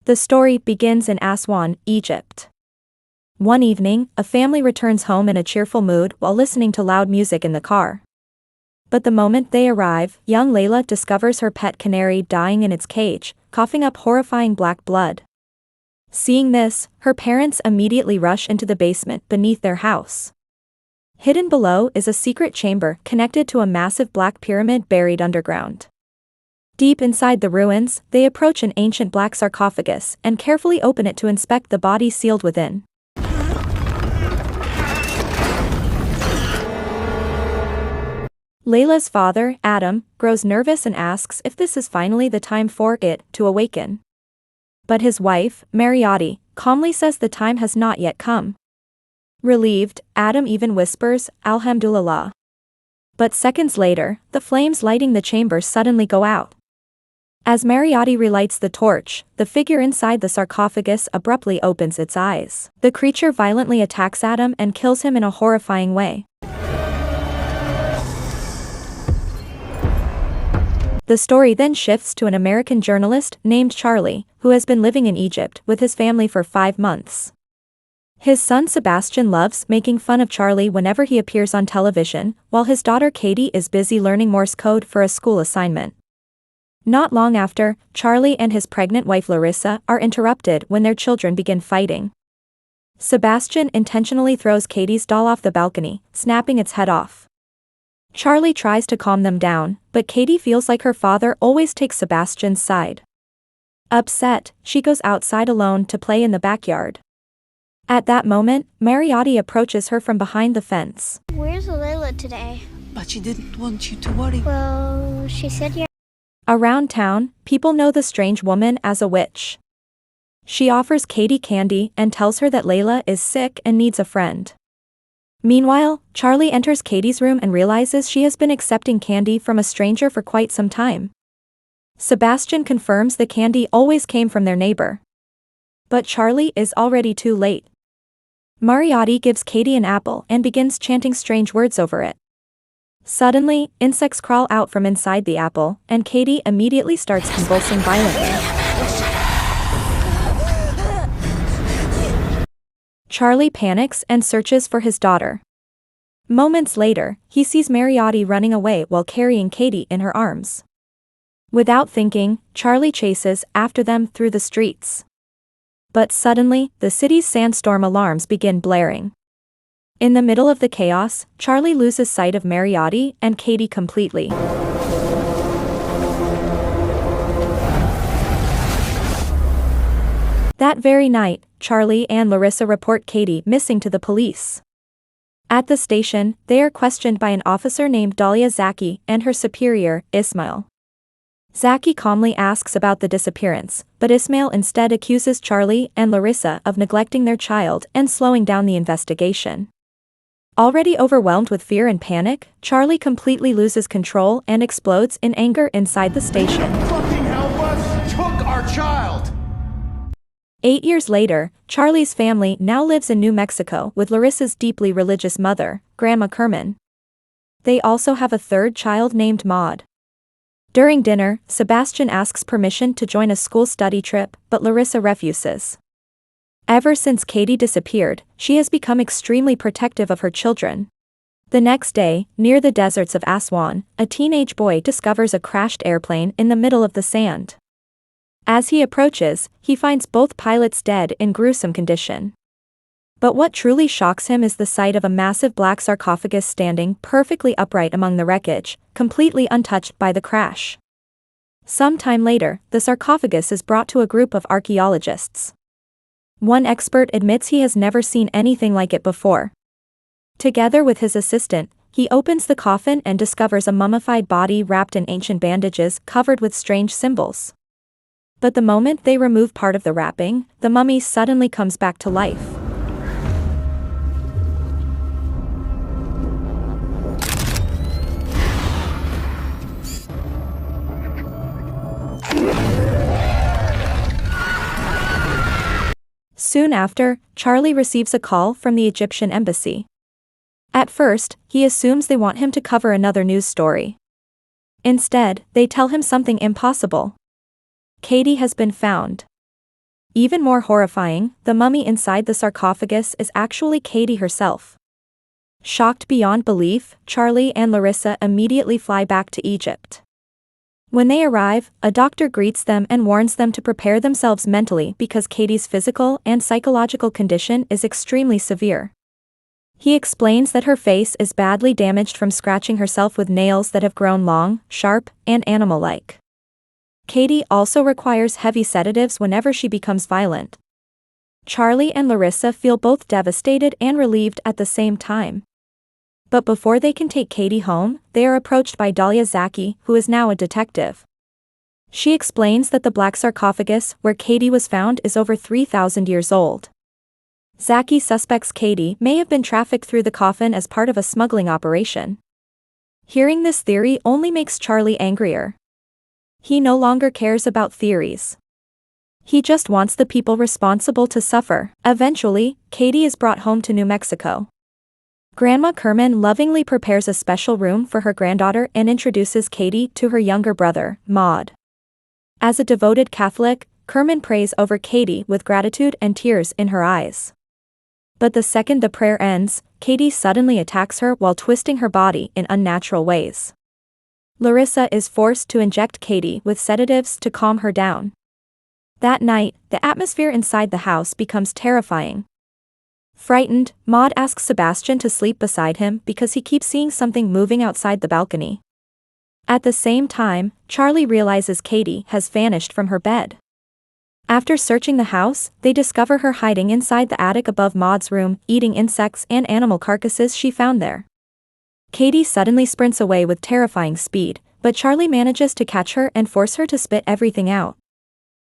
The story begins in Aswan, Egypt. One evening, a family returns home in a cheerful mood while listening to loud music in the car. But the moment they arrive, young Layla discovers her pet canary dying in its cage, coughing up horrifying black blood. Seeing this, her parents immediately rush into the basement beneath their house. Hidden below is a secret chamber connected to a massive black pyramid buried underground. Deep inside the ruins, they approach an ancient black sarcophagus and carefully open it to inspect the body sealed within. Layla's father, Adam, grows nervous and asks if this is finally the time for it to awaken. But his wife, Mariotti, calmly says the time has not yet come. Relieved, Adam even whispers, "Alhamdulillah." But seconds later, the flames lighting the chamber suddenly go out. As Mariotti relights the torch, the figure inside the sarcophagus abruptly opens its eyes. The creature violently attacks Adam and kills him in a horrifying way. The story then shifts to an American journalist named Charlie, who has been living in Egypt with his family for 5 months. His son Sebastian loves making fun of Charlie whenever he appears on television, while his daughter Katie is busy learning Morse code for a school assignment. Not long after, Charlie and his pregnant wife Larisa are interrupted when their children begin fighting. Sebastian intentionally throws Katie's doll off the balcony, snapping its head off. Charlie tries to calm them down, but Katie feels like her father always takes Sebastian's side. Upset, she goes outside alone to play in the backyard. At that moment, Mariotti approaches her from behind the fence. Where's Layla today? But she didn't want you to worry. Well, she said yeah. Around town, people know the strange woman as a witch. She offers Katie candy and tells her that Layla is sick and needs a friend. Meanwhile, Charlie enters Katie's room and realizes she has been accepting candy from a stranger for quite some time. Sebastian confirms the candy always came from their neighbor. But Charlie is already too late. Mariotti gives Katie an apple and begins chanting strange words over it. Suddenly, insects crawl out from inside the apple, and Katie immediately starts convulsing violently. Charlie panics and searches for his daughter. Moments later, he sees Mariotti running away while carrying Katie in her arms. Without thinking, Charlie chases after them through the streets. But suddenly, the city's sandstorm alarms begin blaring. In the middle of the chaos, Charlie loses sight of Mariotti and Katie completely. That very night, Charlie and Larisa report Katie missing to the police. At the station, they are questioned by an officer named Dalia Zaki and her superior, Ismail. Zaki calmly asks about the disappearance, but Ismail instead accuses Charlie and Larisa of neglecting their child and slowing down the investigation. Already overwhelmed with fear and panic, Charlie completely loses control and explodes in anger inside the station. Fucking help us! Took our child! 8 years later, Charlie's family now lives in New Mexico with Larisa's deeply religious mother, Grandma Cronin. They also have a third child named Maud. During dinner, Sebastian asks permission to join a school study trip, but Larisa refuses. Ever since Katie disappeared, she has become extremely protective of her children. The next day, near the deserts of Aswan, a teenage boy discovers a crashed airplane in the middle of the sand. As he approaches, he finds both pilots dead in gruesome condition. But what truly shocks him is the sight of a massive black sarcophagus standing perfectly upright among the wreckage, completely untouched by the crash. Some time later, the sarcophagus is brought to a group of archaeologists. One expert admits he has never seen anything like it before. Together with his assistant, he opens the coffin and discovers a mummified body wrapped in ancient bandages covered with strange symbols. But the moment they remove part of the wrapping, the mummy suddenly comes back to life. Soon after, Charlie receives a call from the Egyptian embassy. At first, he assumes they want him to cover another news story. Instead, they tell him something impossible. Katie has been found. Even more horrifying, the mummy inside the sarcophagus is actually Katie herself. Shocked beyond belief, Charlie and Larisa immediately fly back to Egypt. When they arrive, a doctor greets them and warns them to prepare themselves mentally because Katie's physical and psychological condition is extremely severe. He explains that her face is badly damaged from scratching herself with nails that have grown long, sharp, and animal-like. Katie also requires heavy sedatives whenever she becomes violent. Charlie and Larisa feel both devastated and relieved at the same time. But before they can take Katie home, they are approached by Dahlia Zaki, who is now a detective. She explains that the black sarcophagus where Katie was found is over 3,000 years old. Zaki suspects Katie may have been trafficked through the coffin as part of a smuggling operation. Hearing this theory only makes Charlie angrier. He no longer cares about theories. He just wants the people responsible to suffer. Eventually, Katie is brought home to New Mexico. Grandma Cronin lovingly prepares a special room for her granddaughter and introduces Katie to her younger brother, Maud. As a devoted Catholic, Cronin prays over Katie with gratitude and tears in her eyes. But the second the prayer ends, Katie suddenly attacks her while twisting her body in unnatural ways. Larisa is forced to inject Katie with sedatives to calm her down. That night, the atmosphere inside the house becomes terrifying. Frightened, Maud asks Sebastian to sleep beside him because he keeps seeing something moving outside the balcony. At the same time, Charlie realizes Katie has vanished from her bed. After searching the house, they discover her hiding inside the attic above Maud's room, eating insects and animal carcasses she found there. Katie suddenly sprints away with terrifying speed, but Charlie manages to catch her and force her to spit everything out.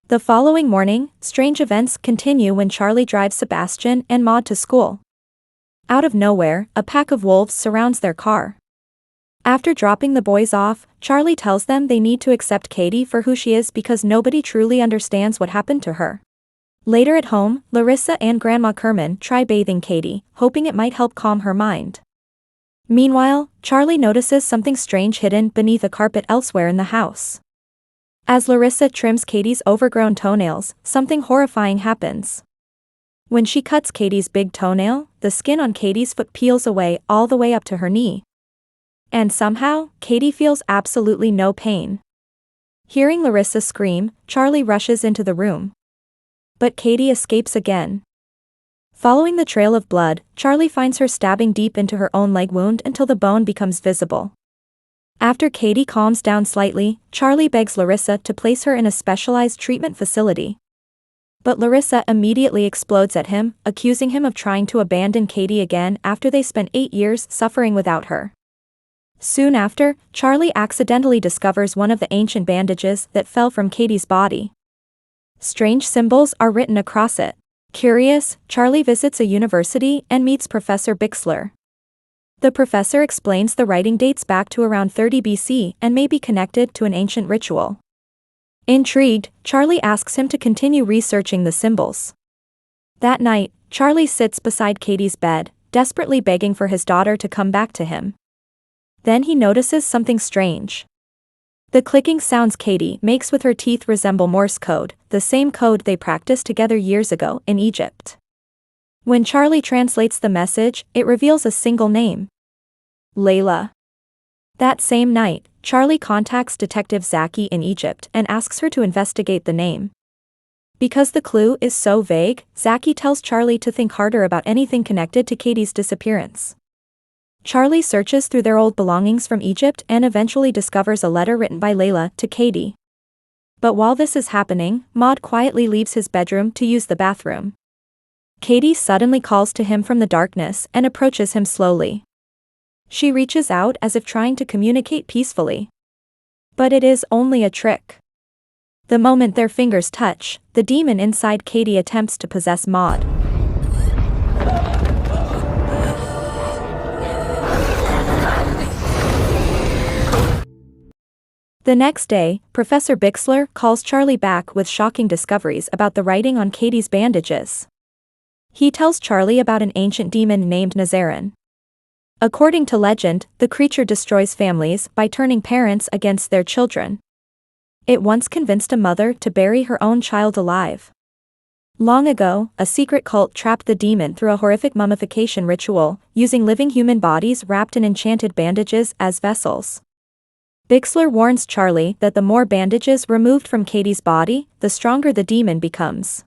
The following morning, strange events continue when Charlie drives Sebastian and Maud to school. Out of nowhere, a pack of wolves surrounds their car. After dropping the boys off, Charlie tells them they need to accept Katie for who she is because nobody truly understands what happened to her. Later at home, Larisa and Grandma Cronin try bathing Katie, hoping it might help calm her mind. Meanwhile, Charlie notices something strange hidden beneath a carpet elsewhere in the house. As Larisa trims Katie's overgrown toenails, something horrifying happens. When she cuts Katie's big toenail, the skin on Katie's foot peels away all the way up to her knee. And somehow, Katie feels absolutely no pain. Hearing Larisa scream, Charlie rushes into the room. But Katie escapes again. Following the trail of blood, Charlie finds her stabbing deep into her own leg wound until the bone becomes visible. After Katie calms down slightly, Charlie begs Larisa to place her in a specialized treatment facility. But Larisa immediately explodes at him, accusing him of trying to abandon Katie again after they spent 8 years suffering without her. Soon after, Charlie accidentally discovers one of the ancient bandages that fell from Katie's body. Strange symbols are written across it. Curious, Charlie visits a university and meets Professor Bixler. The professor explains the writing dates back to around 30 BC and may be connected to an ancient ritual. Intrigued, Charlie asks him to continue researching the symbols. That night, Charlie sits beside Katie's bed, desperately begging for his daughter to come back to him. Then he notices something strange. The clicking sounds Katie makes with her teeth resemble Morse code, the same code they practiced together years ago in Egypt. When Charlie translates the message, it reveals a single name. Layla. That same night, Charlie contacts Detective Zaki in Egypt and asks her to investigate the name. Because the clue is so vague, Zaki tells Charlie to think harder about anything connected to Katie's disappearance. Charlie searches through their old belongings from Egypt and eventually discovers a letter written by Layla to Katie. But while this is happening, Maud quietly leaves his bedroom to use the bathroom. Katie suddenly calls to him from the darkness and approaches him slowly. She reaches out as if trying to communicate peacefully. But it is only a trick. The moment their fingers touch, the demon inside Katie attempts to possess Maud. The next day, Professor Bixler calls Charlie back with shocking discoveries about the writing on Katie's bandages. He tells Charlie about an ancient demon named Nazarin. According to legend, the creature destroys families by turning parents against their children. It once convinced a mother to bury her own child alive. Long ago, a secret cult trapped the demon through a horrific mummification ritual, using living human bodies wrapped in enchanted bandages as vessels. Bixler warns Charlie that the more bandages removed from Katie's body, the stronger the demon becomes.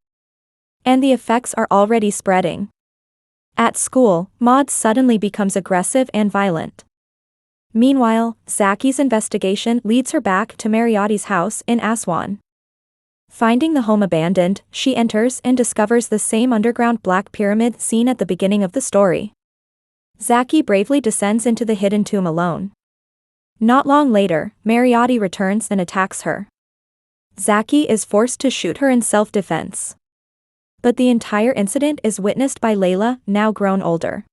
And the effects are already spreading. At school, Maud suddenly becomes aggressive and violent. Meanwhile, Zaki's investigation leads her back to Mariotti's house in Aswan. Finding the home abandoned, she enters and discovers the same underground black pyramid seen at the beginning of the story. Zaki bravely descends into the hidden tomb alone. Not long later, Mariotti returns and attacks her. Zaki is forced to shoot her in self-defense. But the entire incident is witnessed by Layla, now grown older.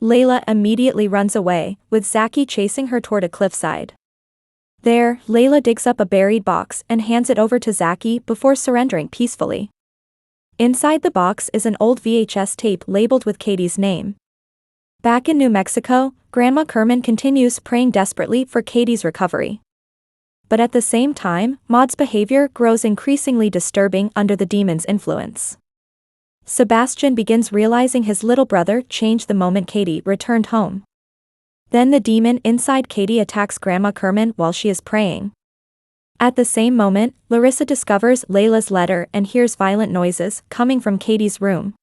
Layla immediately runs away, with Zaki chasing her toward a cliffside. There, Layla digs up a buried box and hands it over to Zaki before surrendering peacefully. Inside the box is an old VHS tape labeled with Katie's name. Back in New Mexico, Grandma Kerman continues praying desperately for Katie's recovery. But at the same time, Maud's behavior grows increasingly disturbing under the demon's influence. Sebastian begins realizing his little brother changed the moment Katie returned home. Then the demon inside Katie attacks Grandma Kerman while she is praying. At the same moment, Larisa discovers Layla's letter and hears violent noises coming from Katie's room.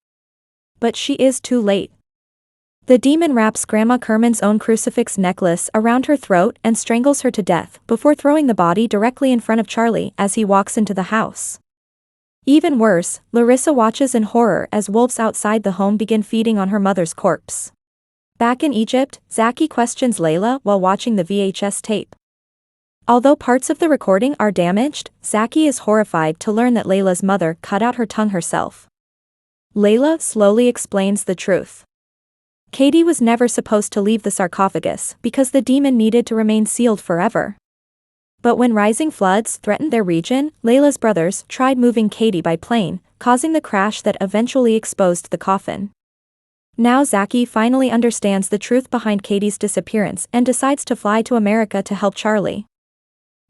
But she is too late. The demon wraps Grandma Kerman's own crucifix necklace around her throat and strangles her to death before throwing the body directly in front of Charlie as he walks into the house. Even worse, Larisa watches in horror as wolves outside the home begin feeding on her mother's corpse. Back in Egypt, Zaki questions Layla while watching the VHS tape. Although parts of the recording are damaged, Zaki is horrified to learn that Layla's mother cut out her tongue herself. Layla slowly explains the truth. Katie was never supposed to leave the sarcophagus because the demon needed to remain sealed forever. But when rising floods threatened their region, Layla's brothers tried moving Katie by plane, causing the crash that eventually exposed the coffin. Now Zaki finally understands the truth behind Katie's disappearance and decides to fly to America to help Charlie.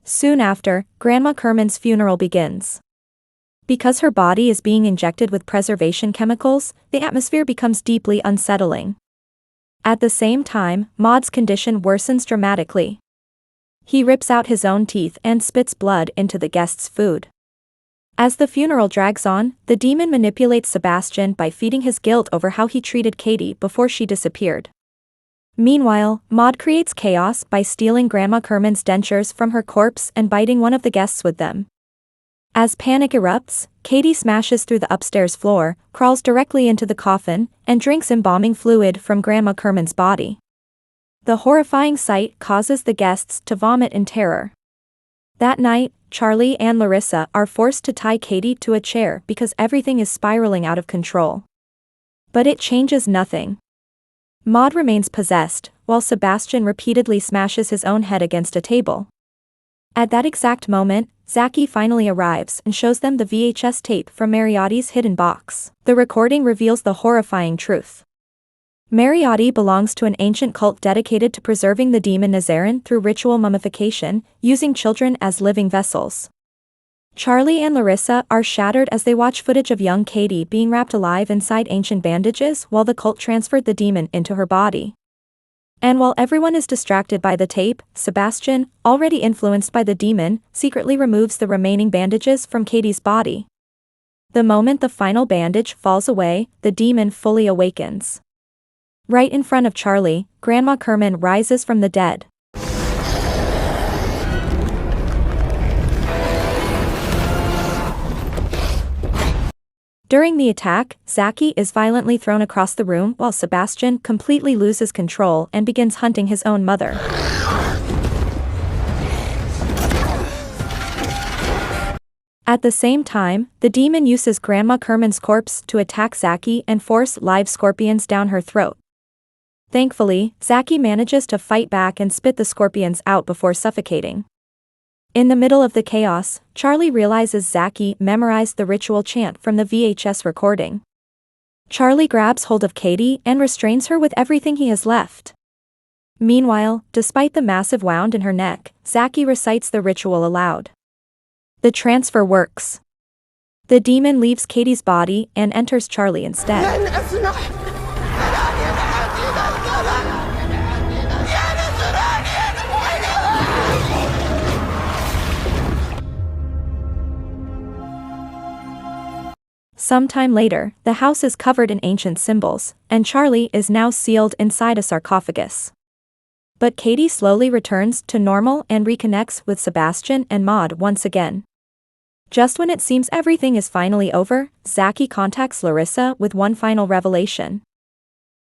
Soon after, Grandma Kerman's funeral begins. Because her body is being injected with preservation chemicals, the atmosphere becomes deeply unsettling. At the same time, Maud's condition worsens dramatically. He rips out his own teeth and spits blood into the guests' food. As the funeral drags on, the demon manipulates Sebastian by feeding his guilt over how he treated Katie before she disappeared. Meanwhile, Maud creates chaos by stealing Grandma Kerman's dentures from her corpse and biting one of the guests with them. As panic erupts, Katie smashes through the upstairs floor, crawls directly into the coffin, and drinks embalming fluid from Grandma Kerman's body. The horrifying sight causes the guests to vomit in terror. That night, Charlie and Larisa are forced to tie Katie to a chair because everything is spiraling out of control. But it changes nothing. Maud remains possessed, while Sebastian repeatedly smashes his own head against a table. At that exact moment, Zaki finally arrives and shows them the VHS tape from Mariotti's hidden box. The recording reveals the horrifying truth. Mariotti belongs to an ancient cult dedicated to preserving the demon Nazarin through ritual mummification, using children as living vessels. Charlie and Larisa are shattered as they watch footage of young Katie being wrapped alive inside ancient bandages while the cult transferred the demon into her body. And while everyone is distracted by the tape, Sebastian, already influenced by the demon, secretly removes the remaining bandages from Katie's body. The moment the final bandage falls away, the demon fully awakens. Right in front of Charlie, Grandma Kerman rises from the dead. During the attack, Zaki is violently thrown across the room while Sebastian completely loses control and begins hunting his own mother. At the same time, the demon uses Grandma Kerman's corpse to attack Zaki and force live scorpions down her throat. Thankfully, Zaki manages to fight back and spit the scorpions out before suffocating. In the middle of the chaos, Charlie realizes Zaki memorized the ritual chant from the VHS recording. Charlie grabs hold of Katie and restrains her with everything he has left. Meanwhile, despite the massive wound in her neck, Zaki recites the ritual aloud. The transfer works. The demon leaves Katie's body and enters Charlie instead. Sometime later, the house is covered in ancient symbols, and Charlie is now sealed inside a sarcophagus. But Katie slowly returns to normal and reconnects with Sebastian and Maud once again. Just when it seems everything is finally over, Zachy contacts Larisa with one final revelation.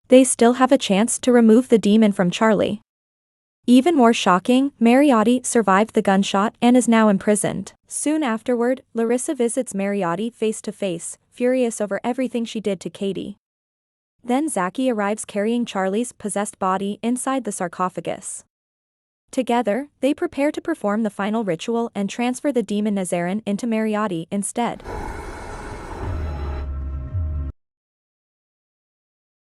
They still have a chance to remove the demon from Charlie. Even more shocking, Mariotti survived the gunshot and is now imprisoned. Soon afterward, Larisa visits Mariotti face to face, furious over everything she did to Katie. Then Zachy arrives carrying Charlie's possessed body inside the sarcophagus. Together, they prepare to perform the final ritual and transfer the demon Nazarin into Mariotti instead.